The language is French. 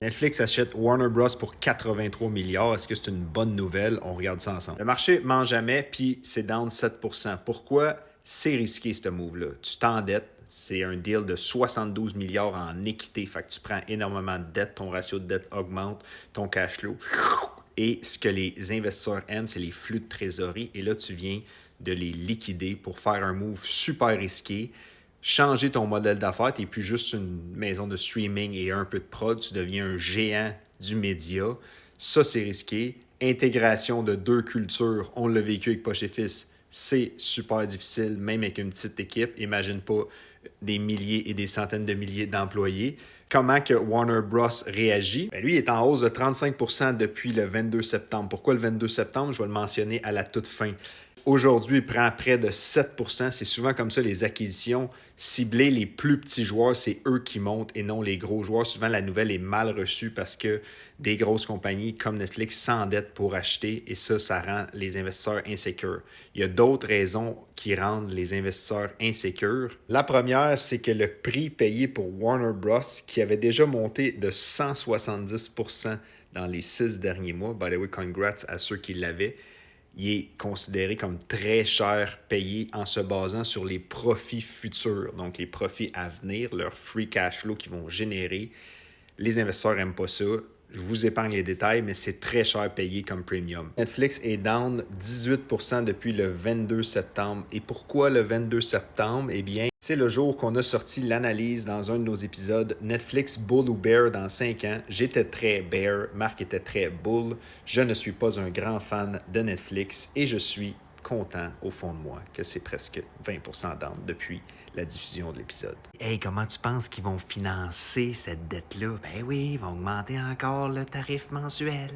Netflix achète Warner Bros. Pour 83 milliards. Est-ce que c'est une bonne nouvelle? On regarde ça ensemble. Le marché ne ment jamais, puis c'est down 7%. Pourquoi? C'est risqué, ce move-là. Tu t'endettes. C'est un deal de 72 milliards en équité. Fait que tu prends énormément de dette. Ton ratio de dette augmente. Ton cash flow. Et ce que les investisseurs aiment, c'est les flux de trésorerie. Et là, tu viens de les liquider pour faire un move super risqué. Changer ton modèle d'affaires, tu n'es plus juste une maison de streaming et un peu de prod, tu deviens un géant du média. Ça, c'est risqué. Intégration de deux cultures, on l'a vécu avec Poche et Fils, c'est super difficile, même avec une petite équipe. Imagine pas des milliers et des centaines de milliers d'employés. Comment que Warner Bros. Réagit? Ben lui, il est en hausse de 35% depuis le 22 septembre. Pourquoi le 22 septembre? Je vais le mentionner à la toute fin. Aujourd'hui, il prend près de 7%. C'est souvent comme ça, les acquisitions. Cibler les plus petits joueurs, c'est eux qui montent et non les gros joueurs. Souvent, la nouvelle est mal reçue parce que des grosses compagnies comme Netflix s'endettent pour acheter et ça rend les investisseurs insécures. Il y a d'autres raisons qui rendent les investisseurs insécures. La première, c'est que le prix payé pour Warner Bros., qui avait déjà monté de 170% dans les 6 derniers mois, by the way, congrats à ceux qui l'avaient, il est considéré comme très cher payé en se basant sur les profits futurs, donc les profits à venir, leur free cash flow qu'ils vont générer. Les investisseurs n'aiment pas ça. Je vous épargne les détails, mais c'est très cher payé comme premium. Netflix est down 18% depuis le 22 septembre. Et pourquoi le 22 septembre? Eh bien, c'est le jour qu'on a sorti l'analyse dans un de nos épisodes Netflix Bull ou Bear dans 5 ans. J'étais très bear, Marc était très bull. Je ne suis pas un grand fan de Netflix et je suis content au fond de moi que c'est presque 20% down depuis la diffusion de l'épisode. Hey, comment tu penses qu'ils vont financer cette dette-là? Ben oui, ils vont augmenter encore le tarif mensuel.